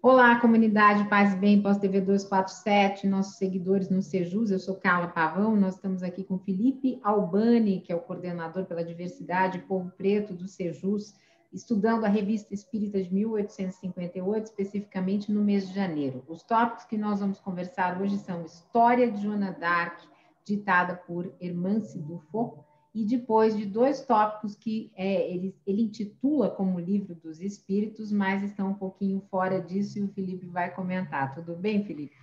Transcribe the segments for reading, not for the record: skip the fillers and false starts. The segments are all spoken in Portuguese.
Olá, comunidade Paz e Bem, Pós-TV 247, nossos seguidores no Sejus, eu sou Carla Pavão, nós estamos aqui com Felipe Albani, que é o coordenador pela diversidade Povo Preto do Sejus, estudando a Revista Espírita de 1858, especificamente no mês de janeiro. Os tópicos que nós vamos conversar hoje são História de Joana d'Arc, ditada por Hermance Dufour, e depois de dois tópicos que ele intitula como Livro dos Espíritos, mas estão um pouquinho fora disso e o Felipe vai comentar. Tudo bem, Felipe?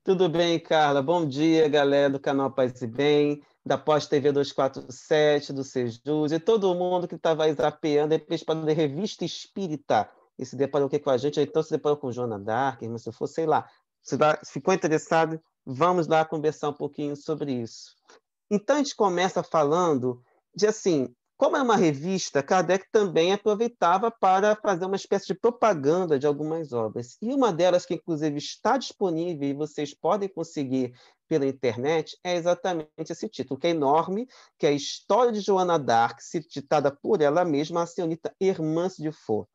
Tudo bem, Carla? Bom dia, galera do canal Paz e Bem, da Pós-TV 247, do Sejus, e todo mundo que estava zapeando, de repente, para ler Revista Espírita, e se deparou aqui com a gente, ou então se deparou com Joana d'Arc, mas se for, sei lá, se ficou interessado, vamos lá conversar um pouquinho sobre isso. Então, a gente começa falando de, assim, como é uma revista, Kardec também aproveitava para fazer uma espécie de propaganda de algumas obras. E uma delas, que inclusive está disponível e vocês podem conseguir pela internet, é exatamente esse título, que é enorme, que é a História de Joana d'Arc, citada por ela mesma, a senhorita Hermance Dufour.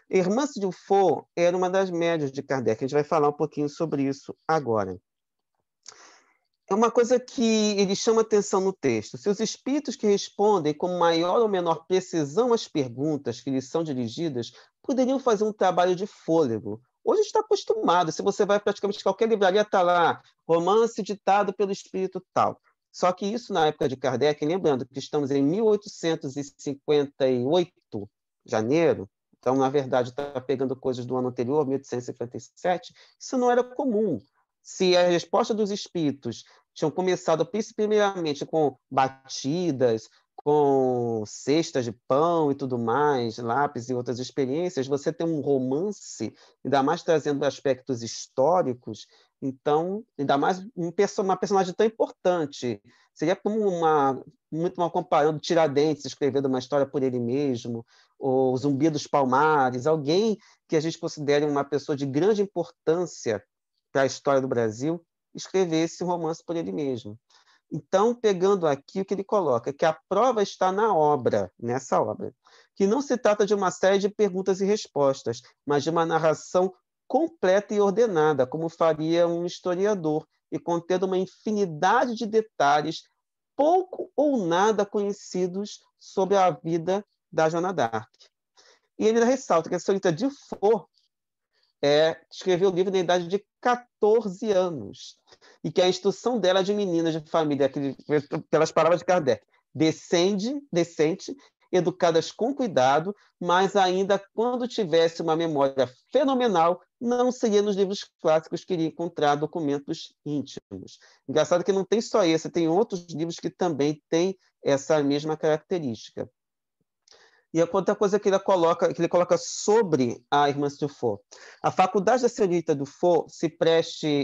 Hermance Dufour era uma das médias de Kardec. A gente vai falar um pouquinho sobre isso agora. É uma coisa que ele chama atenção no texto. Se os espíritos que respondem com maior ou menor precisão às perguntas que lhes são dirigidas poderiam fazer um trabalho de fôlego. Hoje está acostumado. Se você vai praticamente qualquer livraria, está lá, romance ditado pelo espírito tal. Só que isso, na época de Kardec, lembrando que estamos em 1858, janeiro, então, na verdade, está pegando coisas do ano anterior, 1857, isso não era comum. Se a resposta dos espíritos tinham começado primeiramente com batidas, com cestas de pão e tudo mais, lápis e outras experiências, você tem um romance, ainda mais trazendo aspectos históricos, então, ainda mais uma personagem tão importante. Seria como muito mal comparando Tiradentes escrevendo uma história por ele mesmo, ou Zumbi dos Palmares, alguém que a gente considere uma pessoa de grande importância para a história do Brasil, escrever esse romance por ele mesmo. Então, pegando aqui o que ele coloca, que a prova está na obra, nessa obra, que não se trata de uma série de perguntas e respostas, mas de uma narração completa e ordenada, como faria um historiador, e contendo uma infinidade de detalhes pouco ou nada conhecidos sobre a vida da Joana d'Arc. E ele ressalta que a senhorita Dufour escreveu o livro na idade de 14 anos, e que a instrução dela de meninas de família, pelas palavras de Kardec, decente, educadas com cuidado, mas ainda quando tivesse uma memória fenomenal, não seria nos livros clássicos que iria encontrar documentos íntimos. Engraçado que não tem só esse, tem outros livros que também têm essa mesma característica. E a outra coisa que ele coloca sobre a irmã Dufour. A faculdade da senhorita Dufour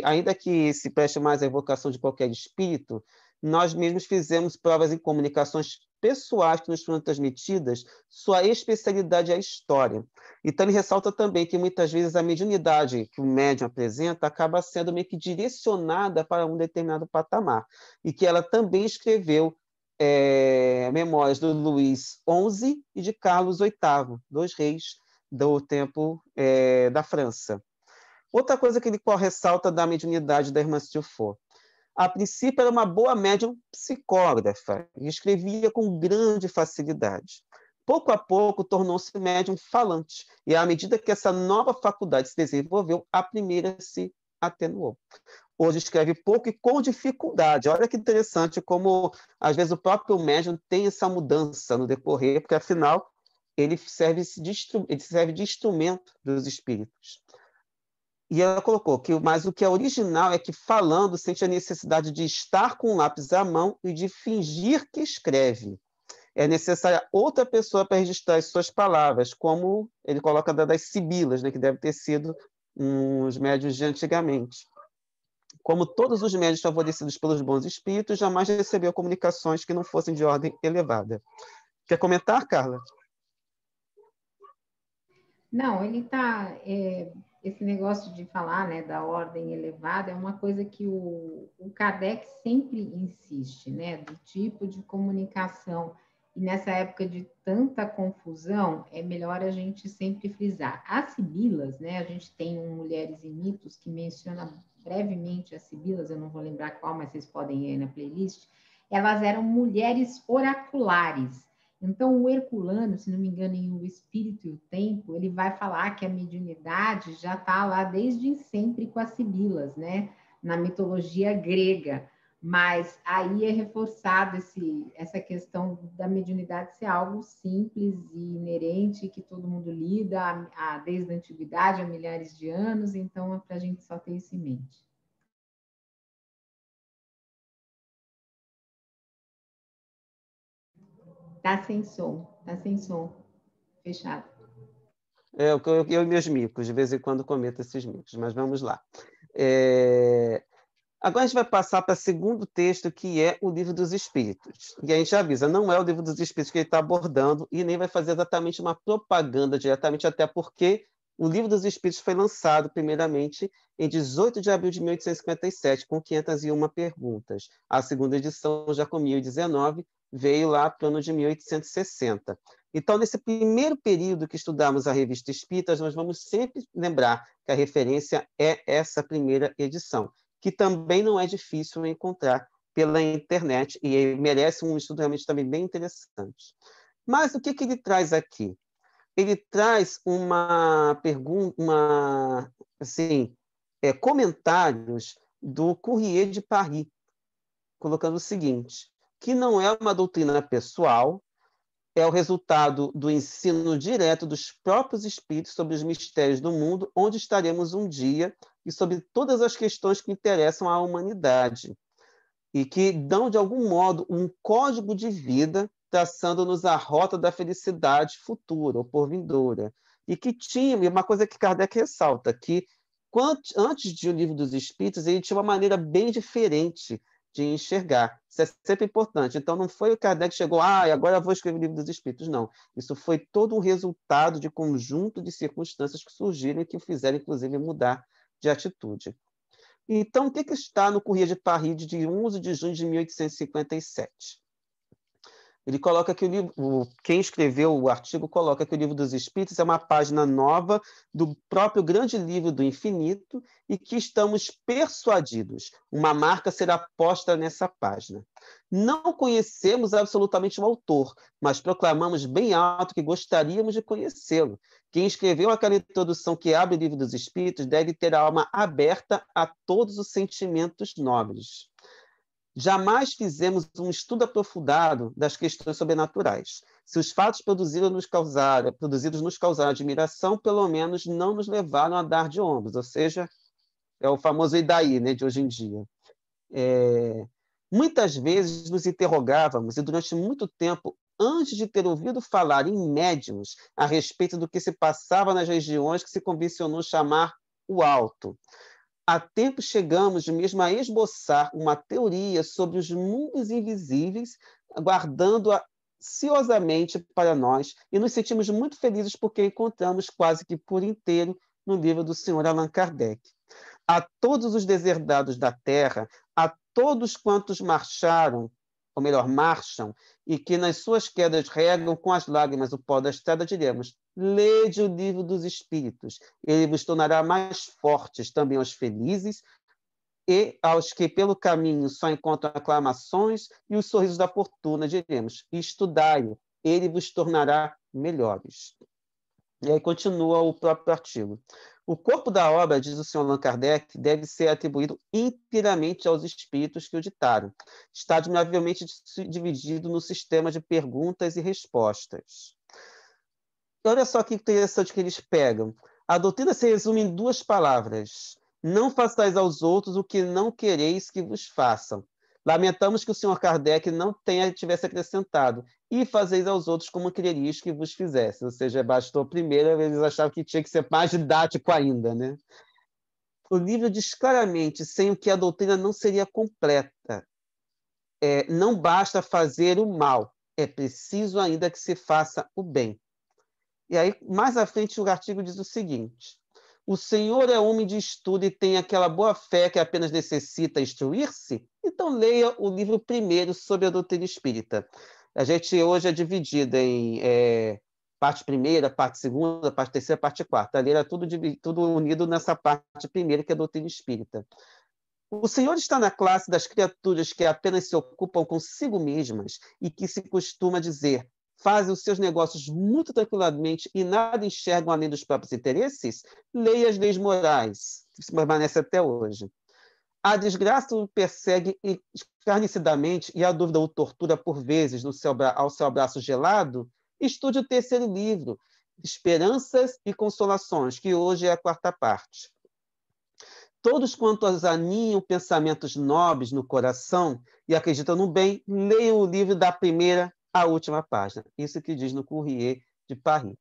ainda que se preste mais à evocação de qualquer espírito, nós mesmos fizemos provas em comunicações pessoais que nos foram transmitidas, sua especialidade é a história. Então ele ressalta também que muitas vezes a mediunidade que o médium apresenta acaba sendo meio que direcionada para um determinado patamar, e que ela também escreveu memórias do Luís XI e de Carlos VIII, dois reis do tempo da França. Outra coisa que ele ressalta da mediunidade da irmã Dufour. A princípio, era uma boa médium psicógrafa e escrevia com grande facilidade. Pouco a pouco, tornou-se médium falante, e à medida que essa nova faculdade se desenvolveu, a primeira se atenuou. Hoje escreve pouco e com dificuldade. Olha que interessante como, às vezes, o próprio médium tem essa mudança no decorrer, porque, afinal, ele serve de instrumento dos espíritos. E ela colocou que mas o que é original é que, falando, sente a necessidade de estar com o lápis à mão e de fingir que escreve. É necessária outra pessoa para registrar as suas palavras, como ele coloca das sibilas, né, que deve ter sido uns médios de antigamente. Como todos os médios favorecidos pelos bons espíritos, jamais recebeu comunicações que não fossem de ordem elevada. Quer comentar, Carla? Não, ele está. Esse negócio de falar, né, da ordem elevada é uma coisa que o Kardec sempre insiste, né, do tipo de comunicação E nessa época de tanta confusão, é melhor a gente sempre frisar. As sibilas, né? A gente tem um Mulheres e Mitos que menciona brevemente as sibilas, eu não vou lembrar qual, mas vocês podem ir aí na playlist. Elas eram mulheres oraculares. Então, o Herculano, se não me engano, em O Espírito e o Tempo, ele vai falar que a mediunidade já está lá desde sempre com as sibilas, né? Na mitologia grega. Mas aí é reforçado essa questão da mediunidade ser algo simples e inerente, que todo mundo lida desde a antiguidade, há milhares de anos, então é para a gente só ter isso em mente. Tá sem som, tá sem som. Fechado. Eu e meus micos, de vez em quando cometo esses micos, mas vamos lá. Agora a gente vai passar para o segundo texto, que é o Livro dos Espíritos. E a gente avisa, não é o Livro dos Espíritos que ele está abordando e nem vai fazer exatamente uma propaganda diretamente, até porque o Livro dos Espíritos foi lançado, primeiramente, em 18 de abril de 1857, com 501 perguntas. A segunda edição, já com 1019, veio lá para o ano de 1860. Então, nesse primeiro período que estudamos a Revista Espíritas, nós vamos sempre lembrar que a referência é essa primeira edição, que também não é difícil encontrar pela internet e merece um estudo realmente também bem interessante. Mas o que ele traz aqui? Ele traz uma pergunta, comentários do Courrier de Paris, colocando o seguinte, que não é uma doutrina pessoal, é o resultado do ensino direto dos próprios espíritos sobre os mistérios do mundo, onde estaremos um dia, e sobre todas as questões que interessam à humanidade, e que dão, de algum modo, um código de vida, traçando-nos a rota da felicidade futura ou por vindoura. E que tinha, e uma coisa que Kardec ressalta, que antes de O Livro dos Espíritos, ele tinha uma maneira bem diferente de enxergar. Isso é sempre importante. Então, não foi o Kardec que chegou, agora eu vou escrever o Livro dos Espíritos. Não. Isso foi todo um resultado de conjunto de circunstâncias que surgiram e que o fizeram, inclusive, mudar de atitude. Então, o que está no Courrier de Paris de 11 de junho de 1857? Ele coloca que quem escreveu o artigo coloca que o Livro dos Espíritos é uma página nova do próprio grande livro do infinito e que estamos persuadidos, uma marca será posta nessa página. Não conhecemos absolutamente o autor, mas proclamamos bem alto que gostaríamos de conhecê-lo. Quem escreveu aquela introdução que abre o Livro dos Espíritos deve ter a alma aberta a todos os sentimentos nobres. Jamais fizemos um estudo aprofundado das questões sobrenaturais. Se os fatos produzidos nos causaram admiração, pelo menos não nos levaram a dar de ombros, ou seja, é o famoso e daí, né, de hoje em dia. Muitas vezes nos interrogávamos, e durante muito tempo, antes de ter ouvido falar em médiuns a respeito do que se passava nas regiões que se convencionou chamar o alto. Há tempo chegamos mesmo a esboçar uma teoria sobre os mundos invisíveis, guardando-a ansiosamente para nós, e nos sentimos muito felizes porque encontramos quase que por inteiro no livro do Sr. Allan Kardec. A todos os deserdados da terra, a todos quantos marcharam, ou melhor, marcham, e que nas suas quedas regam com as lágrimas o pó da estrada, diremos: lede o Livro dos Espíritos, ele vos tornará mais fortes, também aos felizes, e aos que pelo caminho só encontram aclamações e os sorrisos da fortuna, diremos: estudai-o, ele vos tornará melhores. E aí continua o próprio artigo. O corpo da obra, diz o Sr. Allan Kardec, deve ser atribuído inteiramente aos espíritos que o ditaram. Está admiravelmente dividido no sistema de perguntas e respostas. E olha só que interessante que eles pegam. A doutrina se resume em duas palavras. Não façais aos outros o que não quereis que vos façam. Lamentamos que o Sr. Kardec não tivesse acrescentado: e fazeis aos outros como quererias que vos fizessem. Ou seja, bastou primeiro, eles achavam que tinha que ser mais didático ainda, né? O livro diz claramente, sem o que a doutrina não seria completa. Não basta fazer o mal, é preciso ainda que se faça o bem. E aí, mais à frente, o artigo diz o seguinte: o senhor é homem de estudo e tem aquela boa fé que apenas necessita instruir-se? Então leia o livro primeiro sobre a doutrina espírita. A gente hoje é dividido em parte primeira, parte segunda, parte terceira, parte quarta. Ali era tudo unido nessa parte primeira, que é a doutrina espírita. O Senhor está na classe das criaturas que apenas se ocupam consigo mesmas e que se costuma dizer fazem os seus negócios muito tranquilamente e nada enxergam além dos próprios interesses? Leia as leis morais, que permanece até hoje. A desgraça o persegue escarnecidamente e a dúvida o tortura por vezes ao seu abraço gelado. Estude o terceiro livro, Esperanças e Consolações, que hoje é a quarta parte. Todos quantos aninham pensamentos nobres no coração e acreditam no bem, leiam o livro da primeira à última página. Isso que diz no Courrier de Paris.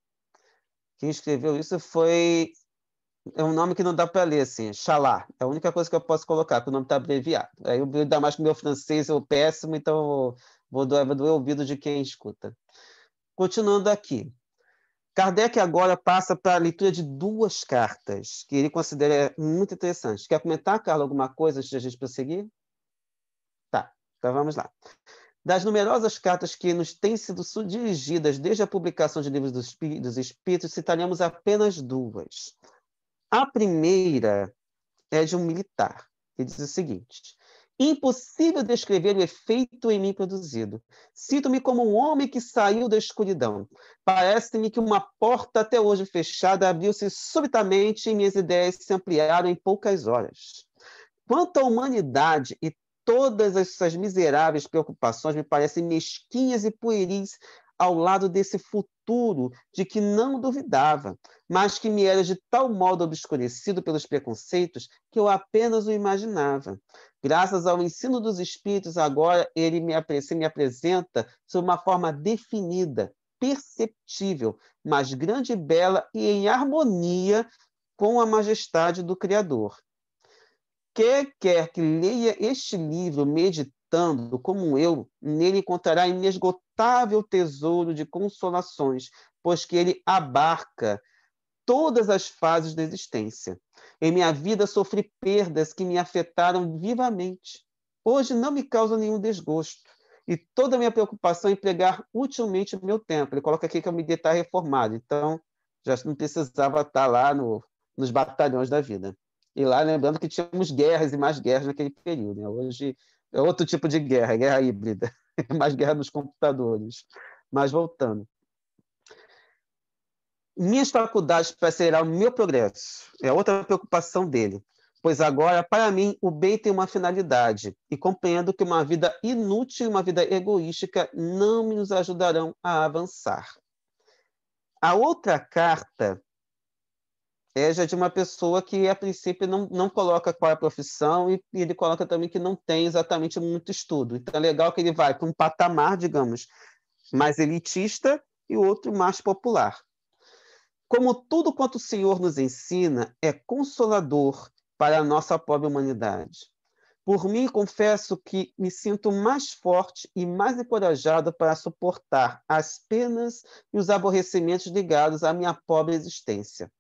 Quem escreveu isso foi... É um nome que não dá para ler, assim, Chalard. É a única coisa que eu posso colocar, porque o nome está abreviado. Aí eu ainda mais que o meu francês é péssimo, então vou doer o ouvido de quem escuta. Continuando aqui. Kardec agora passa para a leitura de duas cartas, que ele considera muito interessantes. Quer comentar, Carla, alguma coisa antes de a gente prosseguir? Tá, então vamos lá. Das numerosas cartas que nos têm sido dirigidas desde a publicação de Livros dos Espíritos, citaremos apenas duas. A primeira é de um militar, que diz o seguinte: impossível descrever o efeito em mim produzido. Sinto-me como um homem que saiu da escuridão. Parece-me que uma porta até hoje fechada abriu-se subitamente e minhas ideias se ampliaram em poucas horas. Quanto à humanidade e todas as suas miseráveis preocupações me parecem mesquinhas e pueris ao lado desse futuro de que não duvidava, mas que me era de tal modo obscurecido pelos preconceitos que eu apenas o imaginava. Graças ao ensino dos espíritos, agora ele me apresenta sob uma forma definida, perceptível, mas grande e bela e em harmonia com a majestade do Criador. Quer que leia este livro meditando como eu, nele encontrará inesgotável tesouro de consolações, pois que ele abarca todas as fases da existência. Em minha vida sofri perdas que me afetaram vivamente. Hoje não me causa nenhum desgosto. E toda a minha preocupação é empregar utilmente o meu tempo. Ele coloca aqui que eu me estar reformado, então já não precisava estar lá nos batalhões da vida. E lá, lembrando que tínhamos guerras e mais guerras naquele período. Né? Hoje é outro tipo de guerra, guerra híbrida, mais guerra nos computadores. Mas voltando. Minhas faculdades para acelerar o meu progresso é outra preocupação dele, pois agora, para mim, o bem tem uma finalidade e compreendo que uma vida inútil e uma vida egoística não me nos ajudarão a avançar. A outra carta é já de uma pessoa que, a princípio, não coloca qual é a profissão e ele coloca também que não tem exatamente muito estudo. Então, é legal que ele vai para um patamar, digamos, mais elitista e outro mais popular. Como tudo quanto o Senhor nos ensina é consolador para a nossa pobre humanidade. Por mim, confesso que me sinto mais forte e mais encorajado para suportar as penas e os aborrecimentos ligados à minha pobre existência.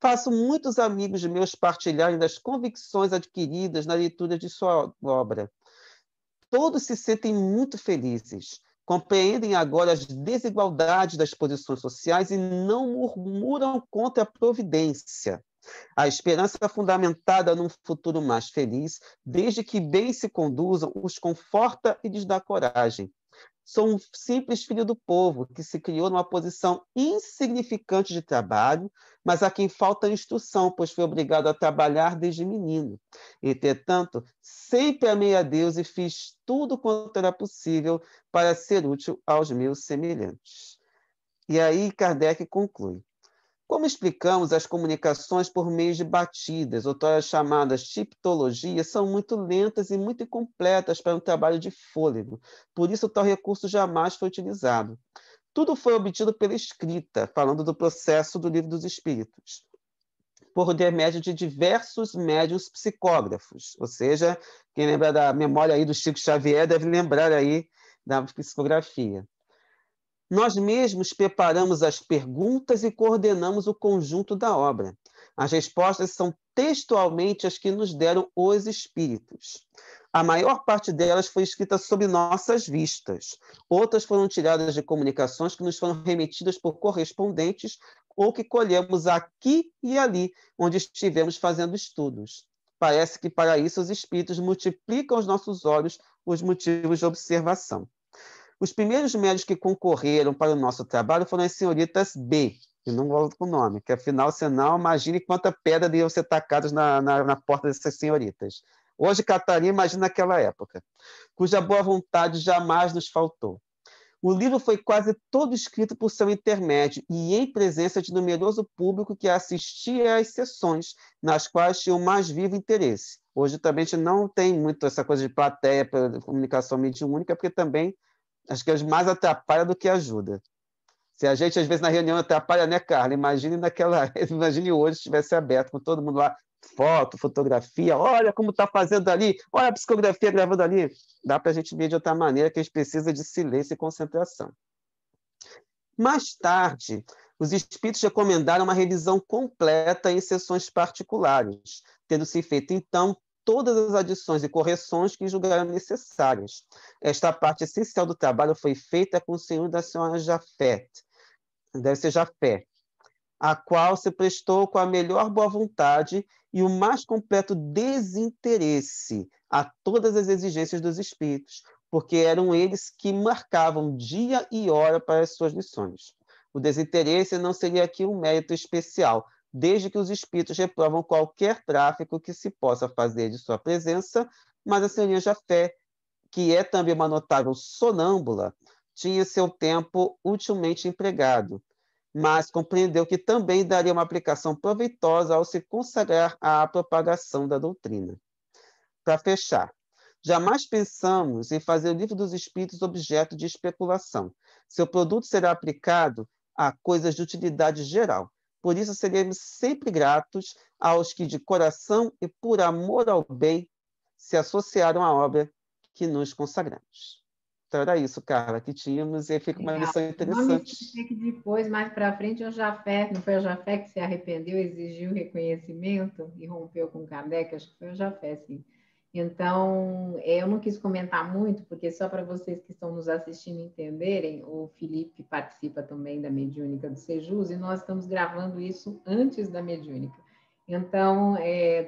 Faço muitos amigos meus partilharem das convicções adquiridas na leitura de sua obra. Todos se sentem muito felizes, compreendem agora as desigualdades das posições sociais e não murmuram contra a providência. A esperança fundamentada num futuro mais feliz, desde que bem se conduzam, os conforta e lhes dá coragem. Sou um simples filho do povo que se criou numa posição insignificante de trabalho, mas a quem falta instrução, pois foi obrigado a trabalhar desde menino. Entretanto, sempre amei a Deus e fiz tudo quanto era possível para ser útil aos meus semelhantes. E aí Kardec conclui. Como explicamos, as comunicações por meio de batidas, outrora chamadas tipologias, são muito lentas e muito incompletas para um trabalho de fôlego. Por isso, tal recurso jamais foi utilizado. Tudo foi obtido pela escrita, falando do processo do Livro dos Espíritos, por intermédio de diversos médiuns psicógrafos. Ou seja, quem lembra da memória aí do Chico Xavier deve lembrar aí da psicografia. Nós mesmos preparamos as perguntas e coordenamos o conjunto da obra. As respostas são textualmente as que nos deram os espíritos. A maior parte delas foi escrita sob nossas vistas. Outras foram tiradas de comunicações que nos foram remetidas por correspondentes ou que colhemos aqui e ali, onde estivemos fazendo estudos. Parece que, para isso, os espíritos multiplicam aos nossos olhos os motivos de observação. Os primeiros médios que concorreram para o nosso trabalho foram as senhoritas B, e não volto com o nome, que afinal, senão, imagine quanta pedra deviam ser tacadas na porta dessas senhoritas. Hoje, Catarina, imagina naquela época, cuja boa vontade jamais nos faltou. O livro foi quase todo escrito por seu intermédio e em presença de numeroso público que assistia às sessões, nas quais tinha o mais vivo interesse. Hoje também a gente não tem muito essa coisa de plateia para comunicação mediúnica, porque também acho que é mais atrapalha do que ajuda. Se a gente, às vezes, na reunião atrapalha, né, Carla? Imagine hoje se estivesse aberto, com todo mundo lá, foto, fotografia, olha como está fazendo ali, olha a psicografia gravando ali. Dá para a gente ver de outra maneira que a gente precisa de silêncio e concentração. Mais tarde, os espíritos recomendaram uma revisão completa em sessões particulares, tendo-se feito, então, todas as adições e correções que julgaram necessárias. Esta parte essencial do trabalho foi feita com o senhor da senhora Jafet, deve ser Jafé, a qual se prestou com a melhor boa vontade e o mais completo desinteresse a todas as exigências dos espíritos, porque eram eles que marcavam dia e hora para as suas lições. O desinteresse não seria aqui um mérito especial, desde que os espíritos reprovam qualquer tráfico que se possa fazer de sua presença, mas a senhoria Jafé, que é também uma notável sonâmbula, tinha seu tempo utilmente empregado, mas compreendeu que também daria uma aplicação proveitosa ao se consagrar à propagação da doutrina. Para fechar, jamais pensamos em fazer o livro dos espíritos objeto de especulação. Seu produto será aplicado a coisas de utilidade geral. Por isso, seremos sempre gratos aos que, de coração e por amor ao bem, se associaram à obra que nos consagramos. Então, era isso, Carla, que tínhamos, e fica uma lição Não me interessante. esquecer que depois, mais para frente, o Jafé, não foi o Jafé que se arrependeu, exigiu reconhecimento e rompeu com Kardec? Acho que foi o Jafé, sim. Então, eu não quis comentar muito, porque só para vocês que estão nos assistindo entenderem, o Felipe participa também da Mediúnica do Sejus, e nós estamos gravando isso antes da Mediúnica. Então,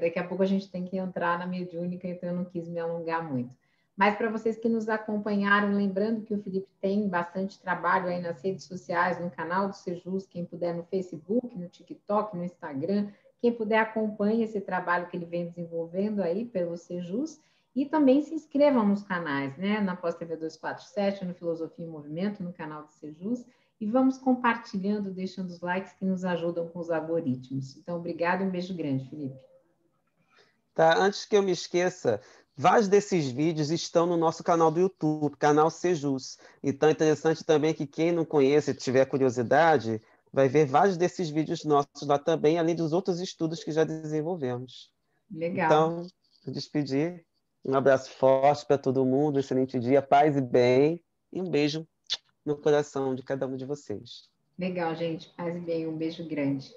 daqui a pouco a gente tem que entrar na Mediúnica, então eu não quis me alongar muito. Mas para vocês que nos acompanharam, lembrando que o Felipe tem bastante trabalho aí nas redes sociais, no canal do Sejus, quem puder no Facebook, no TikTok, no Instagram, quem puder acompanhe esse trabalho que ele vem desenvolvendo aí pelo Sejus e também se inscrevam nos canais, né? Na Pós TV 247, no Filosofia em Movimento, no canal do Sejus, e vamos compartilhando, deixando os likes que nos ajudam com os algoritmos. Então, obrigado e um beijo grande, Felipe. Tá, antes que eu me esqueça, vários desses vídeos estão no nosso canal do YouTube, canal Sejus. Então é interessante também que quem não conhece, tiver curiosidade, vai ver vários desses vídeos nossos lá também, além dos outros estudos que já desenvolvemos. Legal. Então, vou despedir. Um abraço forte para todo mundo, um excelente dia, paz e bem, e um beijo no coração de cada um de vocês. Legal, gente. Paz e bem. Um beijo grande.